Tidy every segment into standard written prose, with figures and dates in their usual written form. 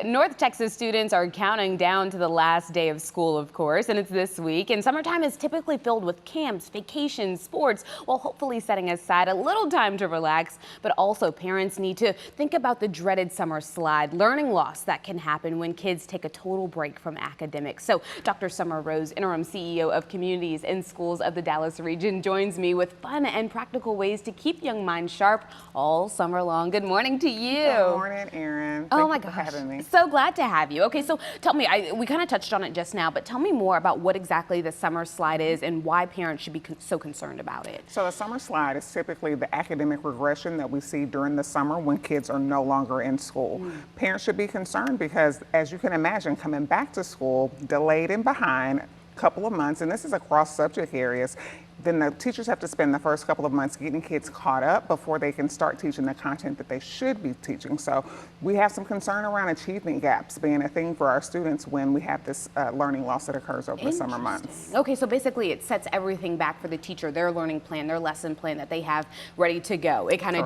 North Texas students are counting down to the last day of school, of course, and it's this week. And summertime is typically filled with camps, vacations, sports, while hopefully setting aside a little time to relax. But also parents need to think about the dreaded summer slide, learning loss that can happen when kids take a total break from academics. So Dr. Summer Rose, interim CEO of Communities in Schools of the Dallas region, joins me with fun and practical ways to keep young minds sharp all summer long. Good morning to you. Good morning, Erin. Oh my gosh. For having me. So glad to have you. Okay, so tell me, we kind of touched on it just now, but tell me more about what exactly the summer slide is and why parents should be so concerned about it. So the summer slide is typically the academic regression that we see during the summer when kids are no longer in school. Parents should be concerned because, as you can imagine, coming back to school, delayed and behind, couple of months, and this is across subject areas, then the teachers have to spend the first couple of months getting kids caught up before they can start teaching the content that they should be teaching. So we have some concern around achievement gaps being a thing for our students when we have this learning loss that occurs over the summer months. Okay, so basically it sets everything back for the teacher, their learning plan, their lesson plan that they have ready to go. It kind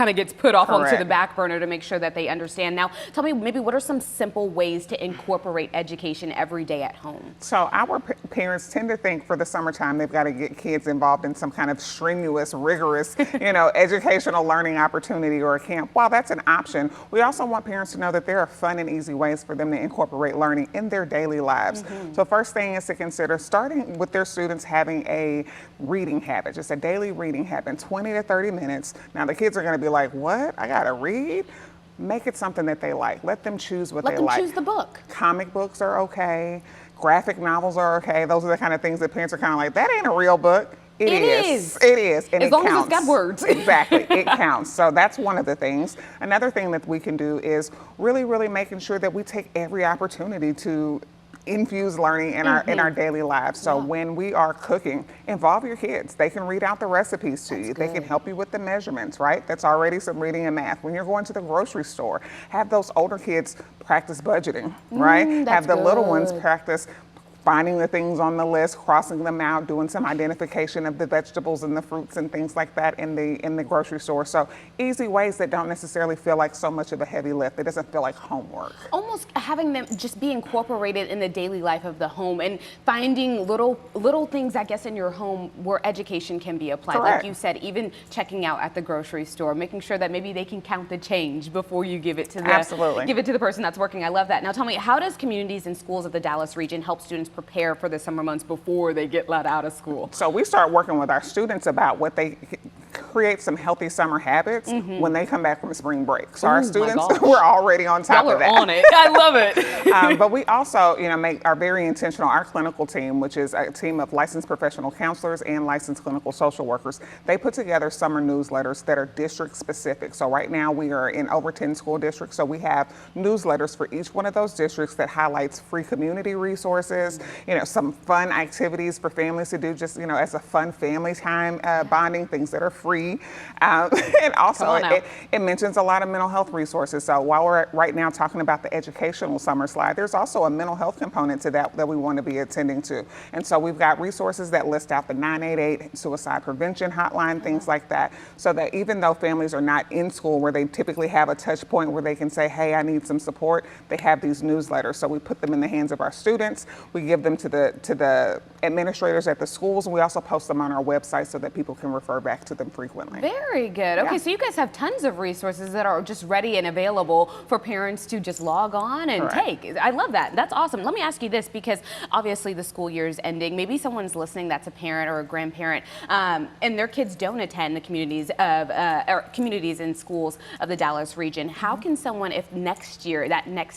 of gets put off onto the back burner to make sure that they understand. Now, tell me maybe what are some simple ways to incorporate education every day at home? So our parents tend to think for the summertime they've got to get kids involved in some kind of strenuous, rigorous, educational learning opportunity or a camp. While that's an option, we also want parents to know that there are fun and easy ways for them to incorporate learning in their daily lives. So first thing is to consider starting with their students having a reading habit, just a daily reading habit, 20 to 30 minutes. Now the kids are going to be like, what? I got to read? Make it something that they like. Let them choose what they like. Let them choose the book. Comic books are okay. Graphic novels are okay. Those are the kind of things that parents are kind of like, that ain't a real book. It is. It is. And as long as it's got words. Exactly. It counts. So that's one of the things. Another thing that we can do is really making sure that we take every opportunity to infuse learning in our daily lives. So when we are cooking, involve your kids. They can read out the recipes to you. They can help you with the measurements, right? That's already some reading and math. When you're going to the grocery store, have those older kids practice budgeting, right? Have the little ones practice finding the things on the list, crossing them out, doing some identification of the vegetables and the fruits and things like that in the grocery store. So easy ways that don't necessarily feel like so much of a heavy lift. It doesn't feel like homework. Almost having them just be incorporated in the daily life of the home and finding little things, I guess, in your home where education can be applied. Like you said, even checking out at the grocery store, making sure that maybe they can count the change before you give it to the person that's working. I love that. Now tell me, how does Communities in Schools of the Dallas region help students prepare for the summer months before they get let out of school? So we start working with our students about what they create some healthy summer habits when they come back from spring break. So our students, we're already on top of that. Y'all are on it. I love it. But we also, are very intentional. Our clinical team, which is a team of licensed professional counselors and licensed clinical social workers, they put together summer newsletters that are district specific. So right now we are in over 10 school districts. So we have newsletters for each one of those districts that highlights free community resources, some fun activities for families to do just, as a fun family time, bonding, things that are free. And also it mentions a lot of mental health resources. So while we're right now talking about the educational summer slide, there's also a mental health component to that we want to be attending to. And so we've got resources that list out the 988 suicide prevention hotline, things like that. So that even though families are not in school where they typically have a touch point where they can say, hey, I need some support, they have these newsletters. So we put them in the hands of our students. We give them to the administrators at the schools, and we also post them on our website so that people can refer back to them frequently. Very good. Okay, so you guys have tons of resources that are just ready and available for parents to just log on and take. I love that. That's awesome. Let me ask you this, because obviously the school year is ending. Maybe someone's listening that's a parent or a grandparent, and their kids don't attend the Communities in Schools of the Dallas region. How can someone, if next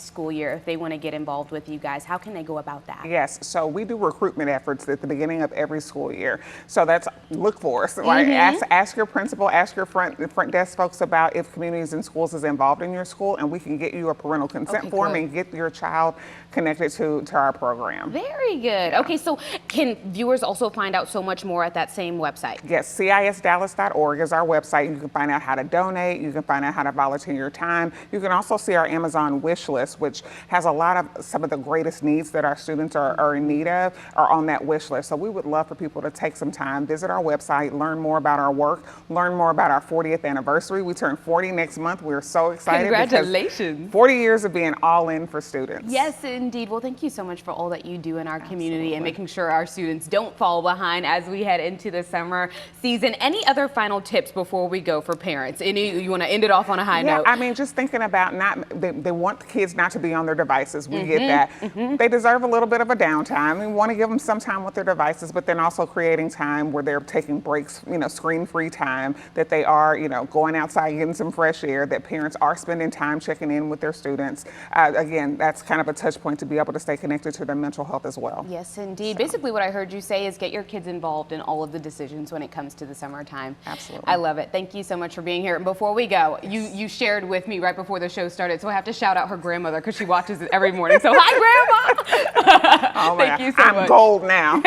school year, if they want to get involved with you guys, how can they go about that? Yes, so we do recruitment efforts at the beginning of every school year. So that's, look for us, right? Ask your principal, ask your front desk folks about if Communities in Schools is involved in your school, and we can get you a parental consent form and get your child connected to our program. Very good. Okay, so can viewers also find out so much more at that same website? Yes, cisdallas.org is our website. You can find out how to donate. You can find out how to volunteer your time. You can also see our Amazon wish list, which has a lot of some of the greatest needs that our students are in need of are on that wish list. So we would love for people to take some time, visit our website, learn more about our work, learn more about our 40th anniversary. We turn 40 next month. We're so excited. Congratulations. 40 years of being all in for students. Yes, indeed. Well, thank you so much for all that you do in our community and making sure our students don't fall behind as we head into the summer season. Any other final tips before we go for parents? You want to end it off on a high note? I mean, just thinking about they want the kids not to be on their devices. We get that. They deserve a little bit of a downtime. We want to give them some time with their devices, but then also creating time where they're taking breaks, screen-free time, that they are, going outside, getting some fresh air, that parents are spending time checking in with their students. Again, that's kind of a touch point to be able to stay connected to their mental health as well. Yes, indeed. Basically, what I heard you say is get your kids involved in all of the decisions when it comes to the summertime. Absolutely. I love it. Thank you so much for being here. And before we go, you shared with me right before the show started, so I have to shout out her grandmother because she watches it every morning. So hi, Grandma! Oh, Thank you so much. I'm gold now.